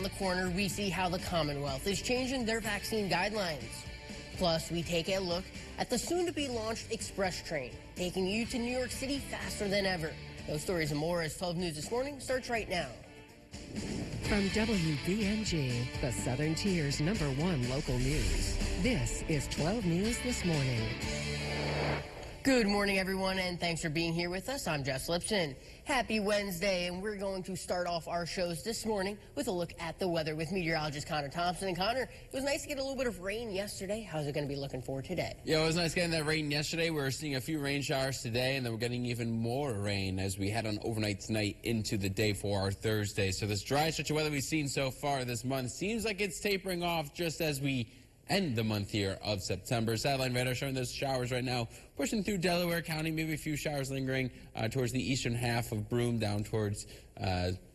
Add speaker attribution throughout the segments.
Speaker 1: around the corner, we see how the Commonwealth is changing their vaccine guidelines. Plus, we take a look at the soon-to-be launched express train, taking you to New York City faster than ever. Those stories and more as 12 News This Morning starts right now.
Speaker 2: From WBNG, the Southern Tier's #1 local news, this is 12 News This Morning.
Speaker 1: Good morning, everyone, and thanks for being here with us. I'm Jess Liptzin. Happy Wednesday, and we're going to start off our shows this morning with a look at the weather with meteorologist Connor Thompson. And Connor, it was nice to get a little bit of rain yesterday. How's it going to be looking for today?
Speaker 3: Yeah, it was nice getting that rain yesterday. We're seeing a few rain showers today, and then we're getting even more rain as we head on overnight tonight into the day for our Thursday. So this dry stretch of weather we've seen so far this month seems like it's tapering off just as we end the month here of September. Satellite radar showing those showers right now pushing through Delaware County, maybe a few showers lingering towards the eastern half of Broome down towards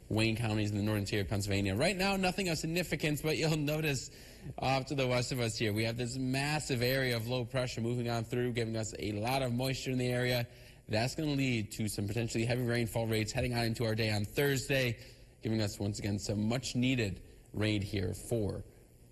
Speaker 3: Wayne counties in the northern tier of Pennsylvania. Right now, nothing of significance, but you'll notice off to the west of us here, we have this massive area of low pressure moving on through, giving us a lot of moisture in the area. That's going to lead to some potentially heavy rainfall rates heading on into our day on Thursday, giving us once again some much needed rain here for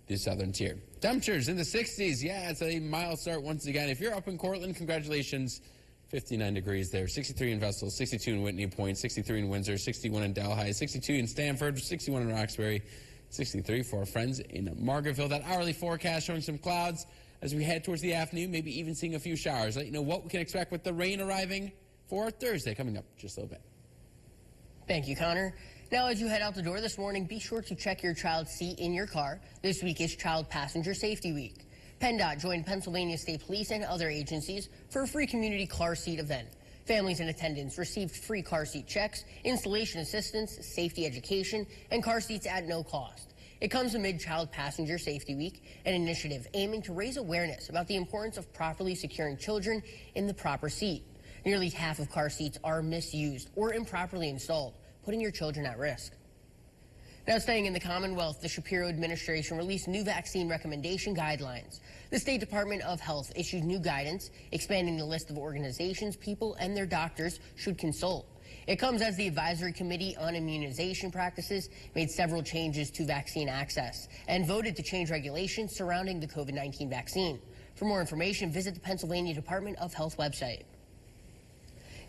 Speaker 3: the southern tier. Temperatures in the 60s. Yeah, it's a mild start once again. If you're up in Cortland, congratulations. 59 degrees there. 63 in Vestal, 62 in Whitney Point, 63 in Windsor, 61 in Delhi, 62 in Stamford, 61 in Roxbury, 63 for our friends in Margaretville. That hourly forecast showing some clouds as we head towards the afternoon, maybe even seeing a few showers. Let you know what we can expect with the rain arriving for Thursday coming up just a little bit.
Speaker 1: Thank you, Connor. Now, as you head out the door this morning, be sure to check your child's seat in your car. This week is Child Passenger Safety Week. PennDOT joined Pennsylvania State Police and other agencies for a free community car seat event. Families in attendance received free car seat checks, installation assistance, safety education, and car seats at no cost. It comes amid Child Passenger Safety Week, an initiative aiming to raise awareness about the importance of properly securing children in the proper seat. Nearly half of car seats are misused or improperly installed, putting your children at risk. Now, staying in the Commonwealth, the Shapiro administration released new vaccine recommendation guidelines. The State Department of Health issued new guidance, expanding the list of organizations people and their doctors should consult. It comes as the Advisory Committee on Immunization Practices made several changes to vaccine access and voted to change regulations surrounding the COVID-19 vaccine. For more information, visit the Pennsylvania Department of Health website.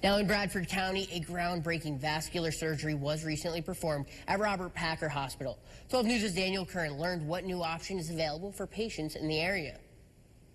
Speaker 1: Now in Bradford County, a groundbreaking vascular surgery was recently performed at Robert Packer Hospital. 12 News' Daniel Curran learned what new option is available for patients in the area.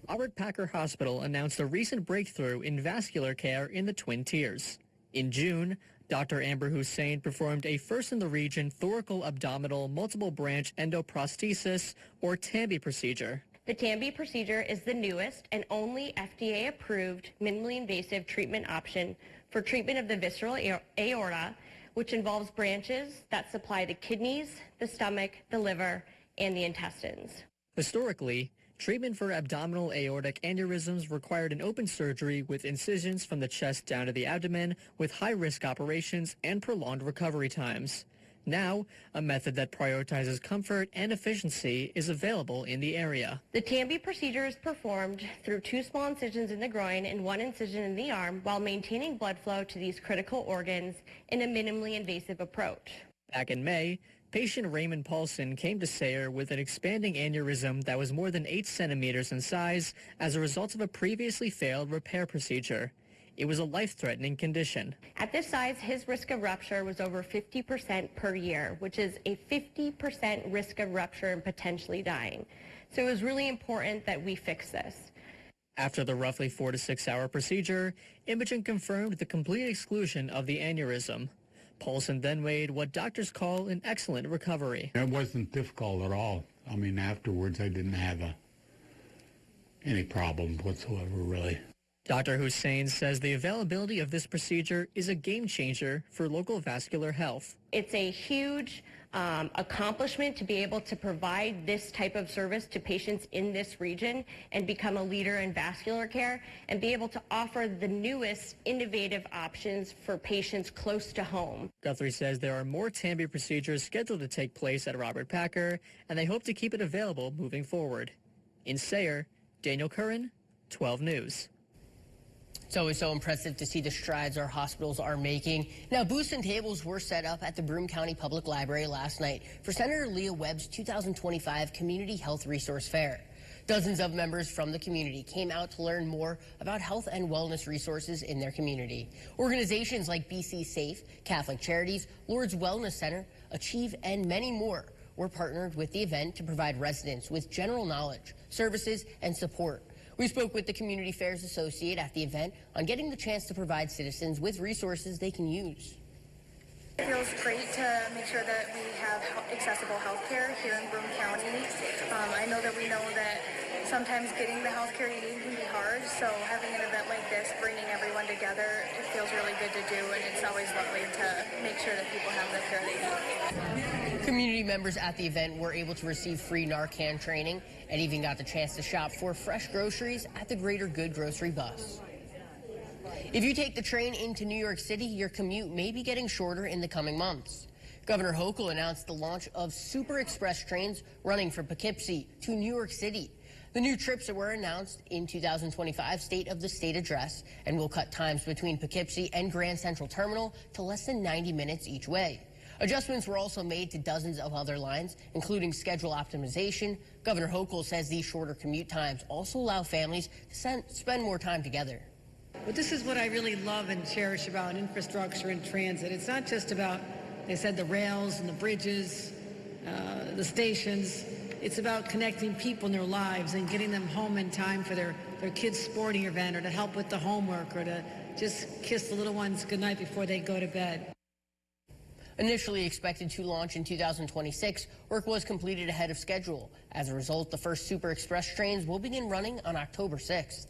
Speaker 4: Robert Packer Hospital announced a recent breakthrough in vascular care in the Twin Tiers. In June, Dr. Amber Hussein performed a first-in-the-region thoracoabdominal multiple branch endoprosthesis, or TAMBI procedure.
Speaker 5: The TAMBI procedure is the newest and only FDA-approved minimally invasive treatment option for treatment of the visceral aorta, which involves branches that supply the kidneys, the stomach, the liver, and the intestines.
Speaker 4: Historically, treatment for abdominal aortic aneurysms required an open surgery with incisions from the chest down to the abdomen with high-risk operations and prolonged recovery times. Now, a method that prioritizes comfort and efficiency is available in the area.
Speaker 5: The TAMBI procedure is performed through 2 small incisions in the groin and 1 incision in the arm while maintaining blood flow to these critical organs in a minimally invasive approach.
Speaker 4: Back in May, patient Raymond Paulson came to Sayre with an expanding aneurysm that was more than 8 centimeters in size as a result of a previously failed repair procedure. It was a life-threatening condition.
Speaker 5: At this size, his risk of rupture was over 50% per year, which is a 50% risk of rupture and potentially dying. So it was really important that we fix this.
Speaker 4: After the roughly 4 to 6 hour procedure, imaging confirmed the complete exclusion of the aneurysm. Paulson then made what doctors call an excellent recovery.
Speaker 6: It wasn't difficult at all. I mean, afterwards I didn't have any problems whatsoever, really.
Speaker 4: Dr. Hussein says the availability of this procedure is a game changer for local vascular health.
Speaker 5: It's a huge accomplishment to be able to provide this type of service to patients in this region and become a leader in vascular care and be able to offer the newest innovative options for patients close to home.
Speaker 4: Guthrie says there are more TAMBI procedures scheduled to take place at Robert Packer, and they hope to keep it available moving forward. In Sayre, Daniel Curran, 12 News.
Speaker 1: It's always so impressive to see the strides our hospitals are making. Now, booths and tables were set up at the Broome County Public Library last night for Senator Leah Webb's 2025 Community Health Resource Fair. Dozens of members from the community came out to learn more about health and wellness resources in their community. Organizations like BC Safe, Catholic Charities, Lourdes Wellness Center, Achieve, and many more were partnered with the event to provide residents with general knowledge, services, and support. We spoke with the Community Affairs Associate at the event on getting the chance to provide citizens with resources they can use.
Speaker 7: It feels great to make sure that we have accessible health care here in Broome County. I know that we know that sometimes getting the health care you need can be hard, so having an event like this, bringing everyone together, it feels really good to do, and it's always lovely to make sure that people have the care they need.
Speaker 1: Community members at the event were able to receive free Narcan training and even got the chance to shop for fresh groceries at the Greater Good Grocery Bus. If you take the train into New York City, your commute may be getting shorter in the coming months. Governor Hochul announced the launch of Super Express trains running from Poughkeepsie to New York City. The new trips were announced in 2025 State of the State address and will cut times between Poughkeepsie and Grand Central Terminal to less than 90 minutes each way. Adjustments were also made to dozens of other lines, including schedule optimization. Governor Hochul says these shorter commute times also allow families to spend more time together.
Speaker 8: But this is what I really love and cherish about infrastructure and transit. It's not just about, they said, the rails and the bridges, the stations. It's about connecting people in their lives and getting them home in time for their kids' sporting event, or to help with the homework, or to just kiss the little ones goodnight before they go to bed.
Speaker 1: Initially expected to launch in 2026, work was completed ahead of schedule. As a result, the first Super Express trains will begin running on October 6th.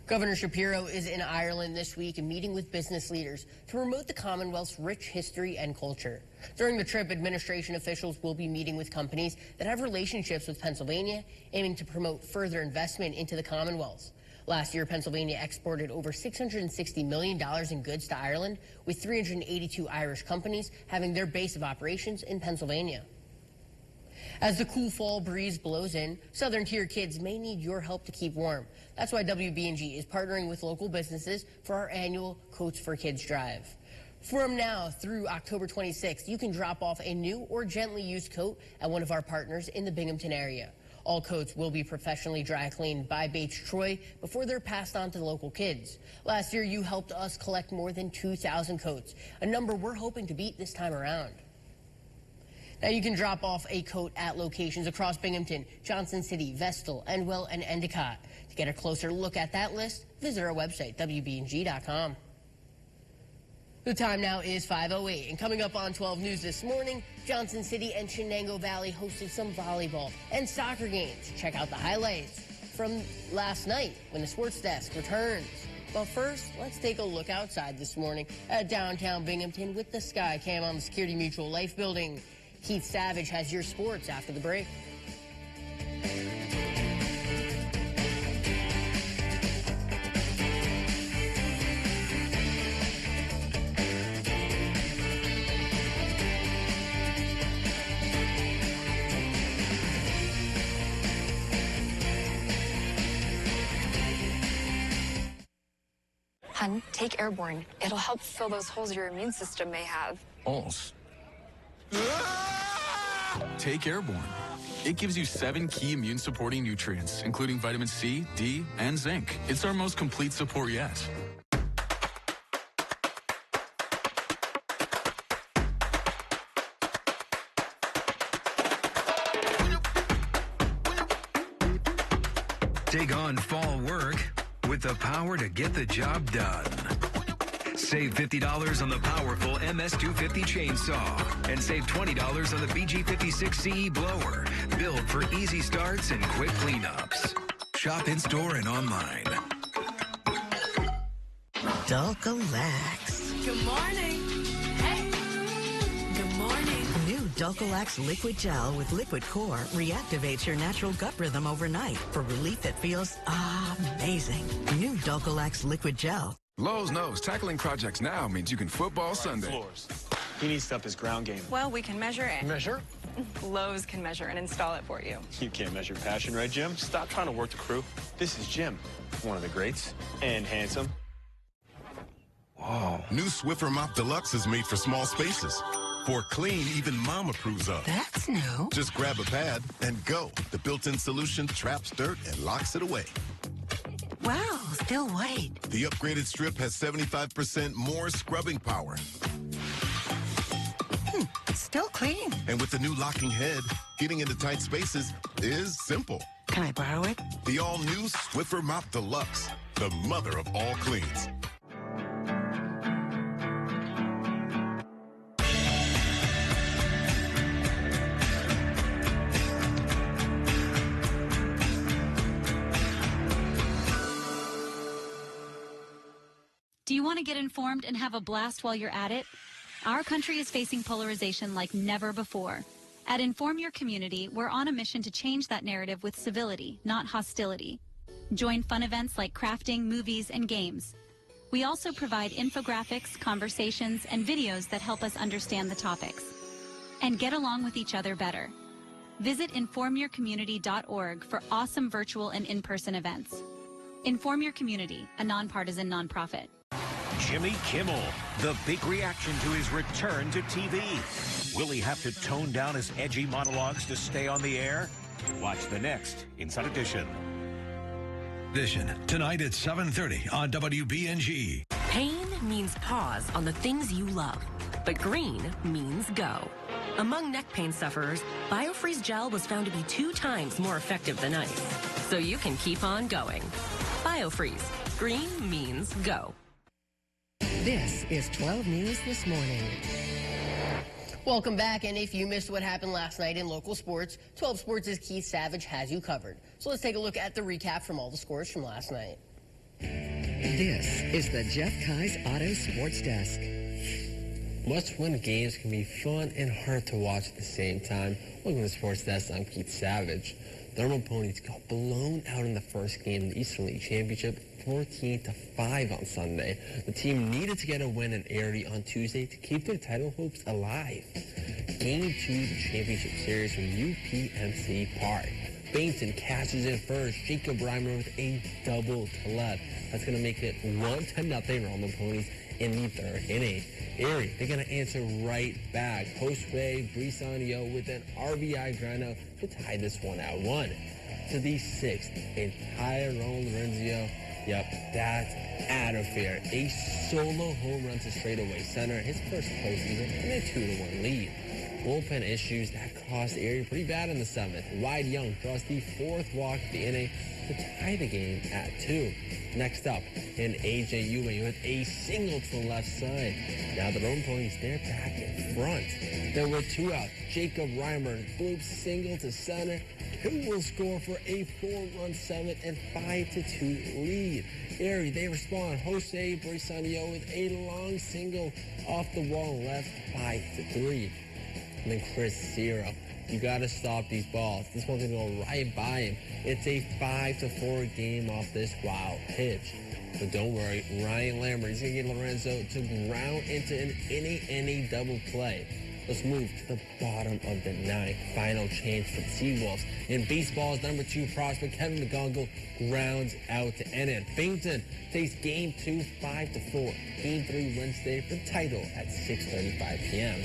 Speaker 1: Governor Shapiro is in Ireland this week and meeting with business leaders to promote the Commonwealth's rich history and culture. During the trip, administration officials will be meeting with companies that have relationships with Pennsylvania, aiming to promote further investment into the Commonwealth. Last year, Pennsylvania exported over $660 million in goods to Ireland, with 382 Irish companies having their base of operations in Pennsylvania. As the cool fall breeze blows in, Southern Tier kids may need your help to keep warm. That's why WBNG is partnering with local businesses for our annual Coats for Kids drive. From now through October 26th, you can drop off a new or gently used coat at one of our partners in the Binghamton area. All coats will be professionally dry cleaned by Bates Troy before they're passed on to the local kids. Last year, you helped us collect more than 2,000 coats, a number we're hoping to beat this time around. Now, you can drop off a coat at locations across Binghamton, Johnson City, Vestal, Endwell, and Endicott. To get a closer look at that list, visit our website, WBNG.com. The time now is 5:08, and coming up on 12 News this morning, Johnson City and Shenango Valley hosted some volleyball and soccer games. Check out the highlights from last night when the Sports Desk returns. But first, let's take a look outside this morning at downtown Binghamton with the Sky Cam on the Security Mutual Life Building. Keith Savage has your sports after the break.
Speaker 9: Hun, take Airborne. It'll help fill those holes your immune system may have.
Speaker 10: Holes? Take Airborne. It gives you 7 key immune-supporting nutrients, including vitamin C, D, and zinc. It's our most complete support yet.
Speaker 11: Take on fall work with the power to get the job done. Save $50 on the powerful MS250 chainsaw and save $20 on the BG56 CE blower, built for easy starts and quick cleanups. Shop in-store and online.
Speaker 12: Dulcolax.
Speaker 13: Good morning. Hey. Good morning.
Speaker 12: New Dulcolax Liquid Gel with Liquid Core reactivates your natural gut rhythm overnight for relief that feels amazing. New Dulcolax Liquid Gel.
Speaker 14: Lowe's knows tackling projects now means you can football Sunday.
Speaker 15: Floors. He needs to up his ground game.
Speaker 13: Well, we can measure it.
Speaker 15: Measure?
Speaker 14: Lowe's can measure and install it for you.
Speaker 15: You can't measure passion, right, Jim? Stop trying to work the crew. This is Jim, one of the greats, and handsome.
Speaker 16: Whoa. New Swiffer Mop Deluxe is made for small spaces. For clean, even Mom approves of.
Speaker 12: That's new.
Speaker 16: Just grab a pad and go. The built-in solution traps dirt and locks it away.
Speaker 12: Wow, still white.
Speaker 16: The upgraded strip has 75% more scrubbing power.
Speaker 12: Still clean.
Speaker 16: And with the new locking head, getting into tight spaces is simple.
Speaker 12: Can I borrow it?
Speaker 16: The all-new Swiffer Mop Deluxe, the mother of all cleans.
Speaker 17: Do you want to get informed and have a blast while you're at it? Our country is facing polarization like never before. At Inform Your Community, we're on a mission to change that narrative with civility, not hostility. Join fun events like crafting, movies, and games. We also provide infographics, conversations, and videos that help us understand the topics and get along with each other better. Visit informyourcommunity.org for awesome virtual and in-person events. Inform Your Community, a nonpartisan nonprofit.
Speaker 18: Jimmy Kimmel, the big reaction to his return to TV. Will he have to tone down his edgy monologues to stay on the air? Watch the next Inside Edition.
Speaker 19: Tonight at 7:30 on WBNG.
Speaker 20: Pain means pause on the things you love, but green means go. Among neck pain sufferers, BioFreeze gel was found to be 2 times more effective than ice, so you can keep on going. BioFreeze. Green means go.
Speaker 2: This is 12 News This Morning.
Speaker 1: Welcome back, and if you missed what happened last night in local sports, 12 Sports' Keith Savage has you covered. So let's take a look at the recap from all the scores from last night.
Speaker 2: This is the Jeff Kai's Auto Sports Desk.
Speaker 21: Must-win games can be fun and hard to watch at the same time. Welcome to the Sports Desk. I'm Keith Savage. The Normal Ponies got blown out in the first game in the Eastern League Championship, 14-5 on Sunday. The team needed to get a win in Erie on Tuesday to keep their title hopes alive. Game 2 of the championship series from UPMC Park. Binghamton cashes in first. Jacob Reimer with a double to left. That's going to make it 1-0 Normal Ponies in the third inning. Erie, they're going to answer right back. Jose Brisonio with an RBI groundout to tie this one at 1. To the 6th, and Tyrone Lorenzio, yep, that's out of here. A solo home run to straightaway center, his first postseason, and a 2-1 lead. Bullpen issues that cost Erie pretty bad in the 7th. Wide Young draws the 4th walk of the inning to tie the game at 2. Next up, in AJ Ewing with a single to the left side. Now the Rome Ponies, they're back in front. There were 2 out. Jacob Reimer bloops single to center. Who will score for a 4-run 7th and 5-2 lead? Erie, they respond. Jose Brisonio with a long single off the wall left, 5-3. And then Chris Ciro. You got to stop these balls. This one's going to go right by him. It's a 5-4 game off this wild pitch. But don't worry, Ryan Lambert, he's going to get Lorenzo to ground into an inning double play. Let's move to the bottom of the 9th. Final change for the Seawolves. In baseball's number 2 prospect, Kevin McGonagall grounds out to end it. Binghamton takes Game 2 5-4. Game 3 Wednesday for the title at 6:35 p.m.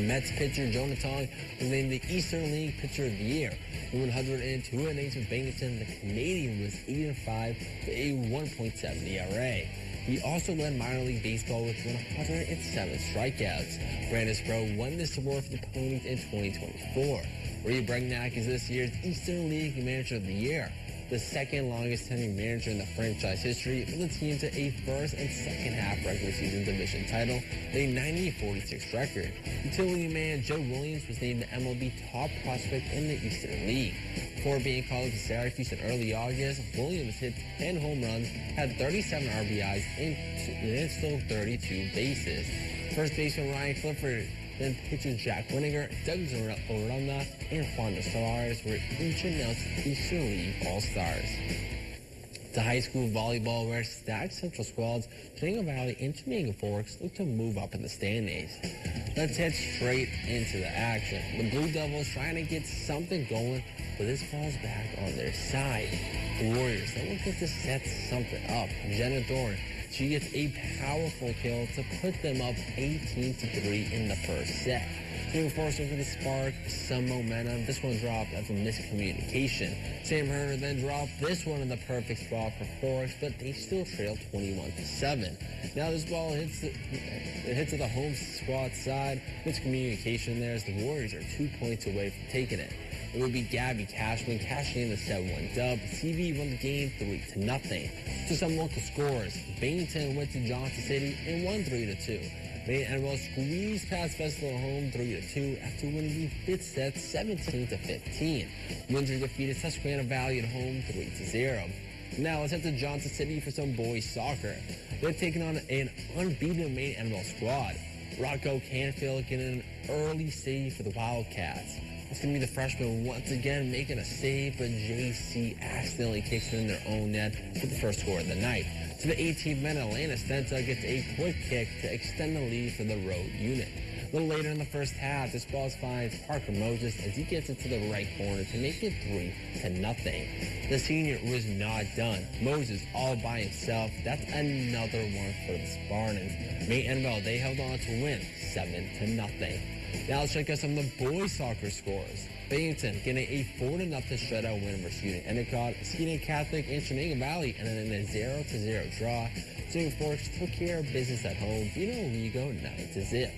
Speaker 21: Mets pitcher Jonah Tong was named the Eastern League Pitcher of the Year. He won 102 innings with Binghamton. The Canadian was 8-5 to a 1.7 ERA. He also led minor league baseball with 107 strikeouts. Brandon Sproul won this award for the Ponies in 2024. Rhea Bregnack is this year's Eastern League Manager of the Year, the second longest tenured manager in the franchise history, with the team to a first and second half regular season division title, a 90-46 record. Utility man Joe Williams was named the MLB top prospect in the Eastern League. Before being called to Syracuse in early August, Williams hit 10 home runs, had 37 RBIs, and stole 32 bases. First baseman Ryan Clifford, then pitchers Jack Winiger, Douglas Orunda, and Juan Solares were each announced Eastern League All-Stars. To high school volleyball, where stacked Central squads, Shenango Valley and Shenango Forks look to move up in the standings. Let's head straight into the action. The Blue Devils trying to get something going, but this falls back on their side. The Warriors, they will get to set something up. Jenna Thorne, she gets a powerful kill to put them up 18-3 in the first set. Shenango Forks looking to spark some momentum. This one dropped after miscommunication. Sam Herder then dropped this one in the perfect spot for Forks, but they still trail 21-7. Now this ball hits the home squad side. Miscommunication there as the Warriors are 2 points away from taking it. It would be Gabby Cashman cashing in the 7-1 dub. CV won the game 3-0. To some local scores, Binghamton went to Johnson City and won 3-2. Maine Emerald squeezed past Festival home 3-2 after winning the fifth set 17-15. Windsor defeated Susquehanna Valley at home 3-0. Now let's head to Johnson City for some boys soccer. They're taking on an unbeaten Maine Emerald squad. Rocco Canfield getting an early save for the Wildcats. It's going to be the freshman once again making a save, but JC accidentally kicks it in their own net for the first score of the night. To the 18th minute, Atlanta Stenta gets a quick kick to extend the lead for the road unit. A little later in the first half, this ball finds Parker Moses as he gets it to the right corner to make it 3-0. The senior was not done. Moses all by himself. That's another one for the Spartans. Maine Enville, they held on to win 7-0. Now let's check out some of the boys soccer scores. Binghamton getting a 4-0 shutout win versus Union Endicott. Skeena Catholic and Shenango Valley and then a 0-0 draw. Shenango Forks took care of business at home, beating Rigo 9-0.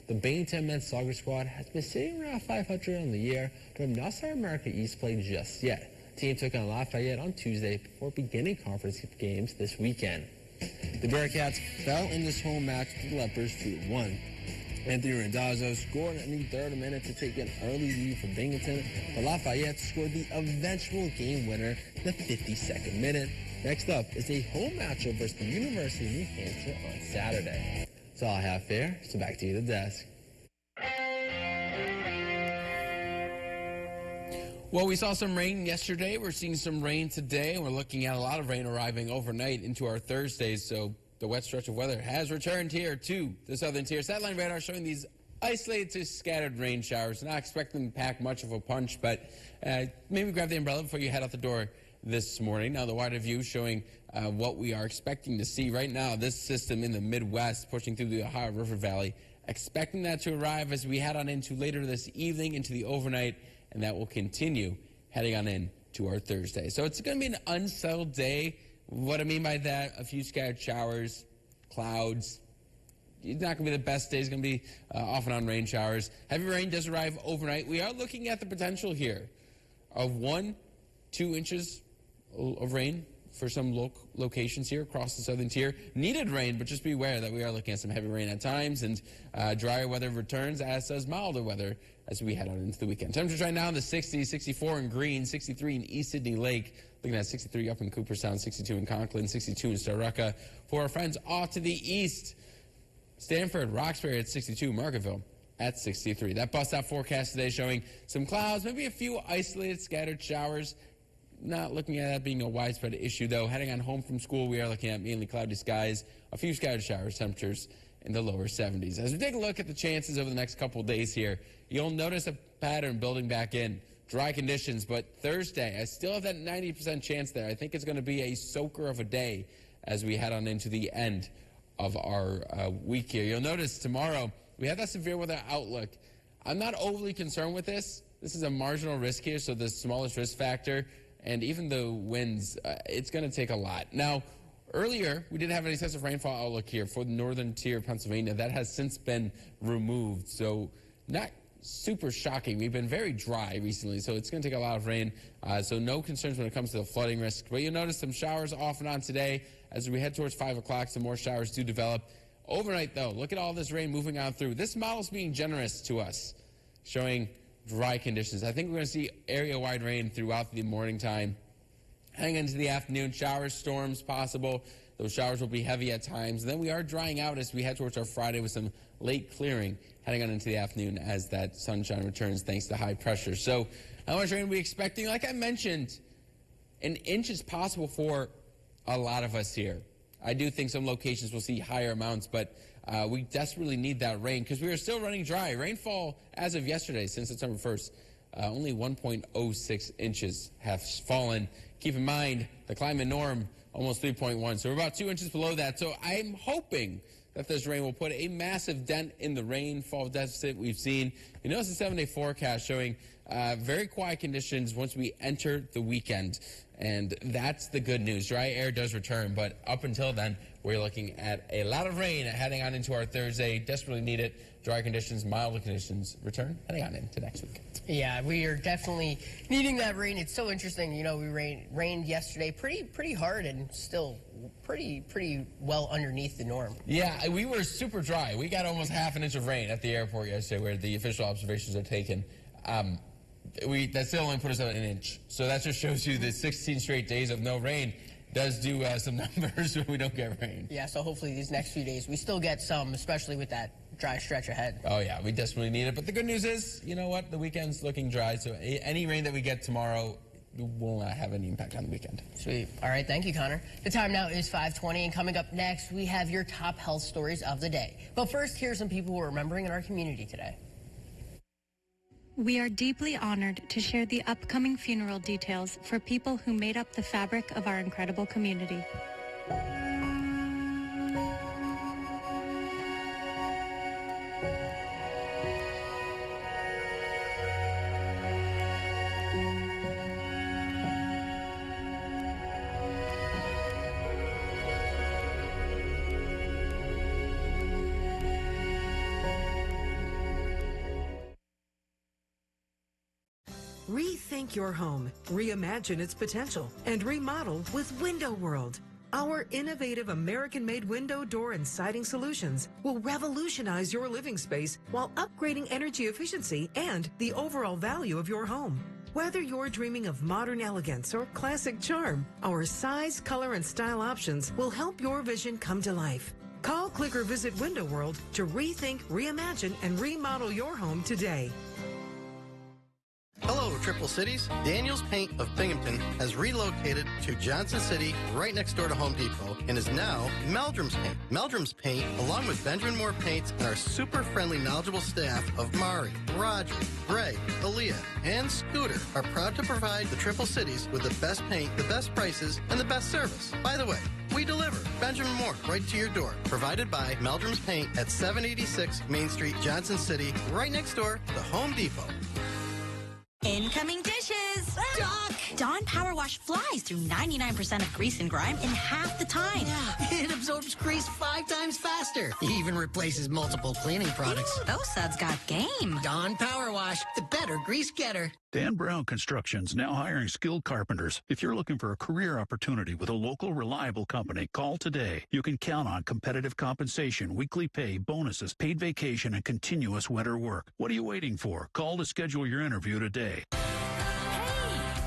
Speaker 21: The Binghamton men's soccer squad has been sitting around 500 on the year, but have not started America East play just yet. The team took on Lafayette on Tuesday before beginning conference games this weekend. The Bearcats fell in this home match to the Lepers 2-1. Anthony Randazzo scored in the third minute to take an early lead for Binghamton, but Lafayette scored the eventual game winner in the 52nd minute. Next up is a home matchup versus the University of New Hampshire on Saturday. That's all I have here, so back to you, the desk.
Speaker 3: Well, we saw some rain yesterday. We're seeing some rain today, and we're looking at a lot of rain arriving overnight into our Thursdays, so the wet stretch of weather has returned here to the southern tier. Satellite radar showing these isolated to scattered rain showers. Not expecting to pack much of a punch, but maybe grab the umbrella before you head out the door this morning. Now the wider view showing what we are expecting to see right now. This system in the Midwest pushing through the Ohio River Valley. Expecting that to arrive as we head on into later this evening into the overnight, and that will continue heading on in to our Thursday. So it's going to be an unsettled day. What I mean by that, a few scattered showers, clouds. It's not going to be the best day. It's going to be off and on rain showers. Heavy rain does arrive overnight. We are looking at the potential here of 1-2 inches of rain for some locations here across the southern tier. Needed rain, but just be aware that we are looking at some heavy rain at times, and drier weather returns, as does milder weather as we head on into the weekend. Temperatures right now in the 60s, 64 in Greene, 63 in East Sydney Lake, looking at 63 up in Cooperstown, 62 in Conklin, 62 in Starrucka. For our friends off to the east, Stanford, Roxbury at 62, Margaretville at 63. That bust out forecast today showing some clouds, maybe a few isolated scattered showers. Not looking at that being a widespread issue, though. Heading on home from school, we are looking at mainly cloudy skies, a few scattered showers, temperatures in the lower 70s. As we take a look at the chances over the next couple of days here, you'll notice a pattern building back in. Dry conditions, but Thursday, I still have that 90% chance there. I think it's going to be a soaker of a day as we head on into the end of our week here. You'll notice tomorrow, we have that severe weather outlook. I'm not overly concerned with this. This is a marginal risk here, so the smallest risk factor. And even the winds, it's going to take a lot. Now, earlier, we did have an excessive rainfall outlook here for the northern tier of Pennsylvania. That has since been removed, so not super shocking. We've been very dry recently, so it's going to take a lot of rain. So no concerns when it comes to the flooding risk. But you'll notice some showers off and on today. As we head towards 5 o'clock, some more showers do develop. Overnight, though, look at all this rain moving on through. This model's being generous to us, showing dry conditions. I think we're going to see area-wide rain throughout the morning time. Heading into the afternoon, showers, storms possible. Those showers will be heavy at times. And then we are drying out as we head towards our Friday with some late clearing heading on into the afternoon as that sunshine returns thanks to high pressure. So how much rain are we expecting? Like I mentioned, an inch is possible for a lot of us here. I do think some locations will see higher amounts, but we desperately need that rain because we are still running dry. Rainfall as of yesterday, since September 1st, only 1.06 inches have fallen. Keep in mind, the climate norm, almost 3.1. So we're about 2 inches below that. So I'm hoping that this rain will put a massive dent in the rainfall deficit we've seen. You notice the 7-day forecast showing very quiet conditions once we enter the weekend. And that's the good news. Dry air does return, but up until then, we're looking at a lot of rain heading on into our Thursday. Desperately need it. Dry conditions, milder conditions return heading on into next week.
Speaker 1: Yeah, we are definitely needing that rain. It's so interesting. You know, we rained yesterday pretty hard and still pretty well underneath the norm.
Speaker 3: Yeah, we were super dry. We got almost half an inch of rain at the airport yesterday where the official observations are taken. That still only put us at an inch. So that just shows you that 16 straight days of no rain does do some numbers when we don't get rain.
Speaker 1: Yeah, so hopefully these next few days we still get some, especially with that dry stretch ahead.
Speaker 3: Oh, yeah, we desperately need it. But the good news is, you know what? The weekend's looking dry, so any rain that we get tomorrow will not have any impact on the weekend.
Speaker 1: Sweet. All right, thank you, Connor. The time now is 5:20, and coming up next, we have your top health stories of the day. But first, here are some people who are remembering in our community today.
Speaker 6: We are deeply honored to share the upcoming funeral details for people who made up the fabric of our incredible community.
Speaker 22: Rethink your home, reimagine its potential, and remodel with Window World. Our innovative American-made window, door, and siding solutions will revolutionize your living space while upgrading energy efficiency and the overall value of your home. Whether you're dreaming of modern elegance or classic charm, our size, color, and style options will help your vision come to life. Call, click, or visit Window World to rethink, reimagine, and remodel your home today.
Speaker 23: Hello, Triple Cities. Daniel's Paint of Binghamton has relocated to Johnson City, right next door to Home Depot, and is now Meldrum's Paint. Meldrum's Paint, along with Benjamin Moore Paints and our super friendly, knowledgeable staff of Mari, Roger, Greg, Aaliyah, and Scooter, are proud to provide the Triple Cities with the best paint, the best prices, and the best service. By the way, we deliver Benjamin Moore right to your door. Provided by Meldrum's Paint at 786 Main Street, Johnson City, right next door to Home Depot.
Speaker 24: Incoming dishes! Doc! Dawn Power Wash flies through 99% of grease and grime in half the time.
Speaker 25: Yeah, it absorbs grease 5 times faster. It even replaces multiple cleaning products.
Speaker 24: Ooh, those suds got game.
Speaker 25: Dawn Power Wash, the better grease getter.
Speaker 26: Dan Brown Construction's now hiring skilled carpenters. If you're looking for a career opportunity with a local, reliable company, call today. You can count on competitive compensation, weekly pay, bonuses, paid vacation, and continuous winter work. What are you waiting for? Call to schedule your interview today.
Speaker 24: Hey,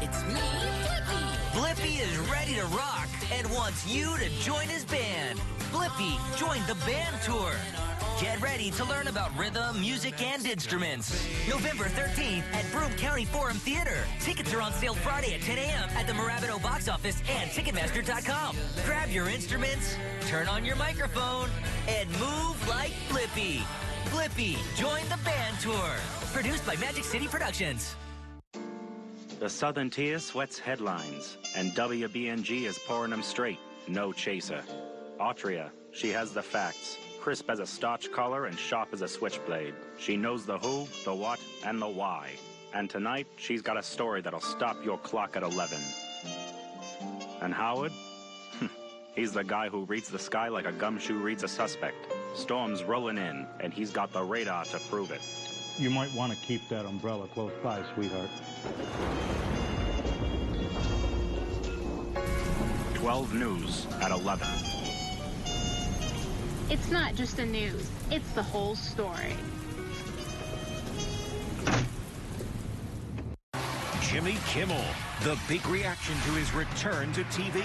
Speaker 24: it's me, Blippi.
Speaker 27: Blippi is ready to rock and wants you to join his band. Blippi joined the band tour. Get ready to learn about rhythm, music, and instruments. November 13th at Broome County Forum Theater. Tickets are on sale Friday at 10 a.m. at the Morabito box office and Ticketmaster.com. Grab your instruments, turn on your microphone, and move like Blippi. Blippi, join the band tour. Produced by Magic City Productions.
Speaker 28: The Southern Tier sweats headlines, and WBNG is pouring them straight. No chaser. Autria, she has the facts. Crisp as a starch collar and sharp as a switchblade. She knows the who, the what, and the why. And tonight, she's got a story that'll stop your clock at 11. And Howard? He's the guy who reads the sky like a gumshoe reads a suspect. Storm's rolling in, and he's got the radar to prove it.
Speaker 29: You might want to keep that umbrella close by, sweetheart.
Speaker 28: 12 News at 11.
Speaker 30: It's not just the news, it's the whole story.
Speaker 18: Jimmy Kimmel, the big reaction to his return to TV.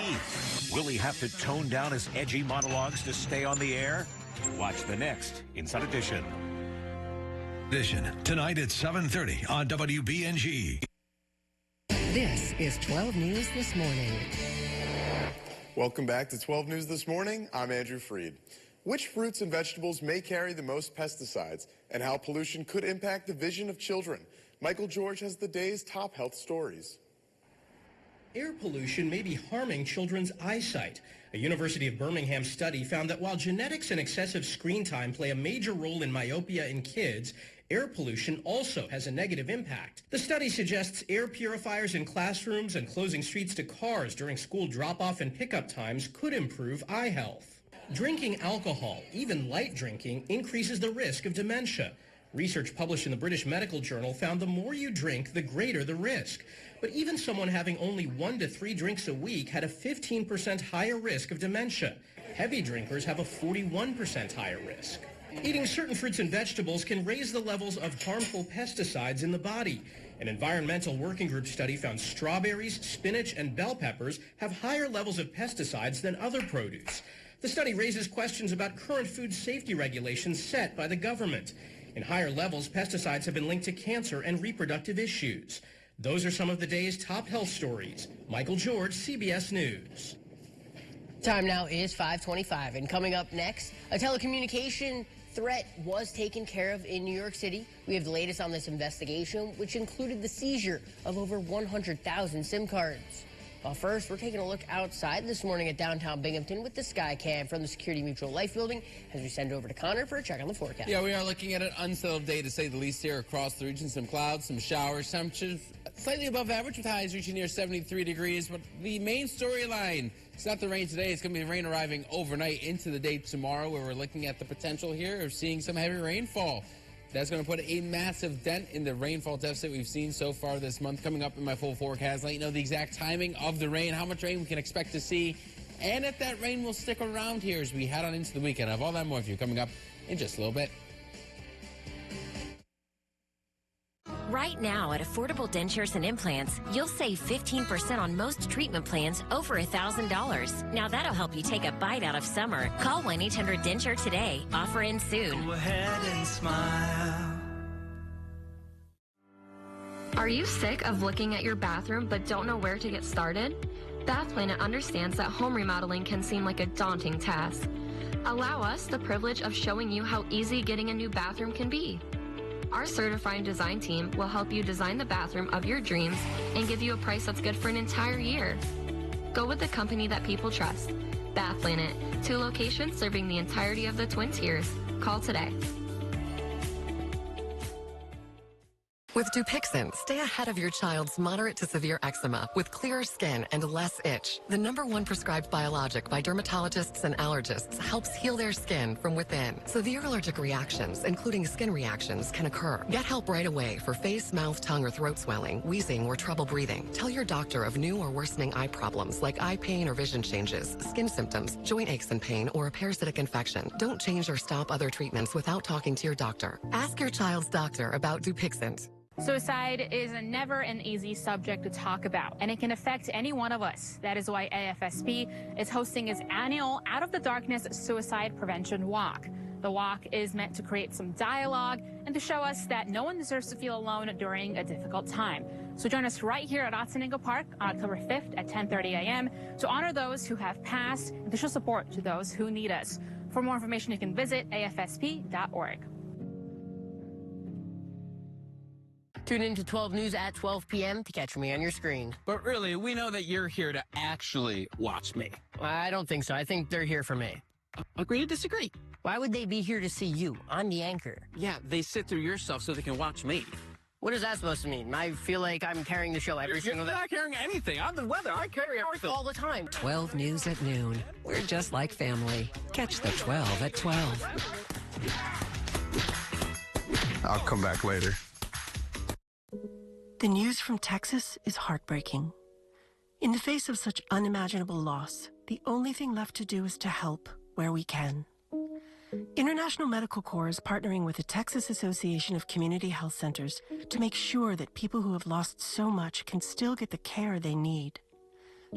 Speaker 18: Will he have to tone down his edgy monologues to stay on the air? Watch the next Inside Edition.
Speaker 19: Tonight at 7:30 on WBNG.
Speaker 2: This is 12 News This Morning.
Speaker 4: Welcome back to 12 News This Morning. I'm Andrew Freed. Which fruits and vegetables may carry the most pesticides and how pollution could impact the vision of children? Michael George has the day's top health stories.
Speaker 5: Air pollution may be harming children's eyesight. A University of Birmingham study found that while genetics and excessive screen time play a major role in myopia in kids, air pollution also has a negative impact. The study suggests air purifiers in classrooms and closing streets to cars during school drop-off and pickup times could improve eye health. Drinking alcohol, even light drinking, increases the risk of dementia. Research published in the British Medical Journal found the more you drink, the greater the risk. But even someone having only 1 to 3 drinks a week had a 15% higher risk of dementia. Heavy drinkers have a 41% higher risk. Eating certain fruits and vegetables can raise the levels of harmful pesticides in the body. An environmental working group study found strawberries, spinach, and bell peppers have higher levels of pesticides than other produce. The study raises questions about current food safety regulations set by the government. In higher levels, pesticides have been linked to cancer and reproductive issues. Those are some of the day's top health stories. Michael George, CBS News.
Speaker 1: Time now is 5:25, and coming up next, a telecommunication threat was taken care of in New York City. We have the latest on this investigation, which included the seizure of over 100,000 SIM cards. Well, first, we're taking a look outside this morning at downtown Binghamton with the sky cam from the Security Mutual Life Building as we send over to Connor for a check on the forecast.
Speaker 3: Yeah, we are looking at an unsettled day to say the least here across the region. Some clouds, some showers, temperatures slightly above average with highs reaching near 73 degrees. But the main storyline, it's not the rain today. It's going to be the rain arriving overnight into the day tomorrow, where we're looking at the potential here of seeing some heavy rainfall. That's going to put a massive dent in the rainfall deficit we've seen so far this month. Coming up in my full forecast, let you know the exact timing of the rain, how much rain we can expect to see, and if that rain will stick around here as we head on into the weekend. I have all that more for you coming up in just a little bit.
Speaker 7: Right now at Affordable Dentures and Implants, you'll save 15% on most treatment plans over $1,000. Now that'll help you take a bite out of summer. Call 1-800-DENTURE today. Offer ends soon.
Speaker 8: Go ahead and smile.
Speaker 9: Are you sick of looking at your bathroom but don't know where to get started? Bath Planet understands that home remodeling can seem like a daunting task. Allow us the privilege of showing you how easy getting a new bathroom can be. Our certified design team will help you design the bathroom of your dreams and give you a price that's good for an entire year. Go with the company that people trust. Bath Planet, 2 locations serving the entirety of the Twin Tiers. Call today.
Speaker 10: With Dupixent, stay ahead of your child's moderate to severe eczema with clearer skin and less itch. The #1 prescribed biologic by dermatologists and allergists helps heal their skin from within. Severe allergic reactions, including skin reactions, can occur. Get help right away for face, mouth, tongue, or throat swelling, wheezing, or trouble breathing. Tell your doctor of new or worsening eye problems like eye pain or vision changes, skin symptoms, joint aches and pain, or a parasitic infection. Don't change or stop other treatments without talking to your doctor. Ask your child's doctor about Dupixent.
Speaker 11: Suicide is never an easy subject to talk about, and it can affect any one of us. That is why AFSP is hosting its annual Out of the Darkness Suicide Prevention Walk. The walk is meant to create some dialogue and to show us that no one deserves to feel alone during a difficult time. So join us right here at Otsiningo Park on October 5th at 10:30 a.m. to honor those who have passed and to show support to those who need us. For more information, you can visit afsp.org.
Speaker 1: Tune in to 12 News at 12 p.m. to catch me on your screen.
Speaker 13: But really, we know that you're here to actually watch me.
Speaker 1: I don't think so. I think they're here for me.
Speaker 13: Agree to disagree.
Speaker 1: Why would they be here to see you? I'm the anchor.
Speaker 13: Yeah, they sit through your stuff so they can watch me.
Speaker 1: What is that supposed to mean? I feel like I'm carrying the show every single day.
Speaker 13: You're not carrying anything. I'm the weather. I carry everything.
Speaker 1: All the time.
Speaker 2: 12 News at noon. We're just like family. Catch the 12 at 12.
Speaker 14: I'll come back later.
Speaker 15: The news from Texas is heartbreaking. In the face of such unimaginable loss, the only thing left to do is to help where we can. International Medical Corps is partnering with the Texas Association of Community Health Centers to make sure that people who have lost so much can still get the care they need.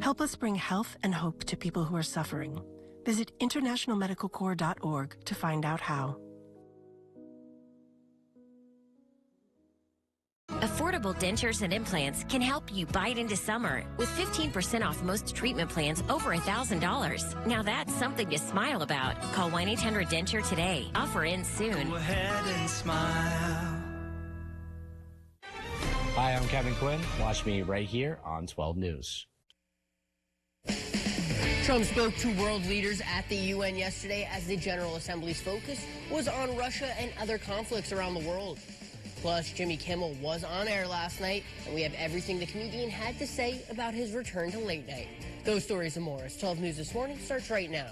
Speaker 15: Help us bring health and hope to people who are suffering. Visit internationalmedicalcorps.org to find out how.
Speaker 7: Affordable dentures and implants can help you bite into summer with 15% off most treatment plans over $1,000. Now that's something to smile about. Call 1-800-DENTURE today. Offer ends soon.
Speaker 8: Go ahead and smile.
Speaker 6: Hi, I'm Kevin Quinn. Watch me right here on 12 News.
Speaker 1: Trump spoke to world leaders at the UN yesterday as the General Assembly's focus was on Russia and other conflicts around the world. Plus, Jimmy Kimmel was on air last night, and we have everything the comedian had to say about his return to late night. Those stories and more as 12 News This Morning starts right now.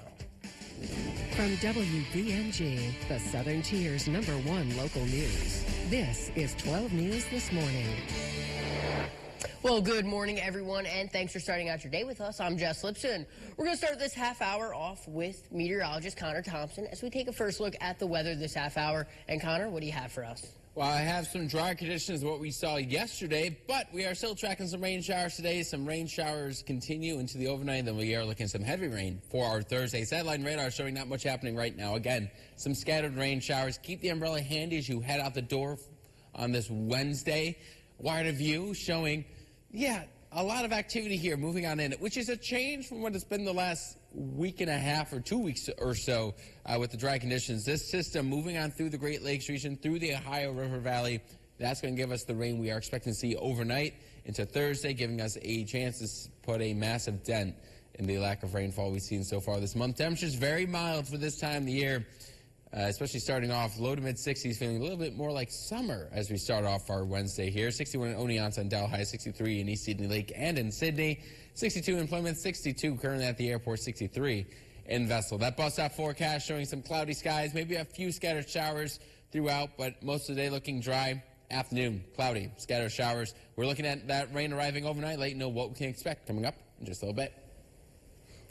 Speaker 2: From WBNG, the Southern Tier's #1 local news. This is 12 News This Morning.
Speaker 1: Well, good morning, everyone, and thanks for starting out your day with us. I'm Jess Liptzin. We're going to start this half hour off with meteorologist Connor Thompson as we take a first look at the weather this half hour. And Connor, what do you have for us?
Speaker 3: Well, I have some dry conditions, what we saw yesterday, but we are still tracking some rain showers today. Some rain showers continue into the overnight, then we are looking at some heavy rain for our Thursday. Satellite radar showing not much happening right now. Again, some scattered rain showers. Keep the umbrella handy as you head out the door on this Wednesday. Wide of view showing, a lot of activity here moving on in, which is a change from what it's been the last week and a half or 2 weeks or so with the dry conditions. This system moving on through the Great Lakes region, through the Ohio River Valley, that's going to give us the rain we are expecting to see overnight into Thursday, giving us a chance to put a massive dent in the lack of rainfall we've seen so far this month. Temperatures very mild for this time of the year. Especially starting off low to mid 60s, feeling a little bit more like summer as we start off our Wednesday here. 61 in Oneonta, Delhi, 63 in East Sydney Lake and in Sydney, 62 in Plymouth, 62 currently at the airport, 63 in Vessel. That bus stop forecast showing some cloudy skies, maybe a few scattered showers throughout, but most of the day looking dry. Afternoon, cloudy, scattered showers. We're looking at that rain arriving overnight. Let you know what we can expect coming up in just a little bit.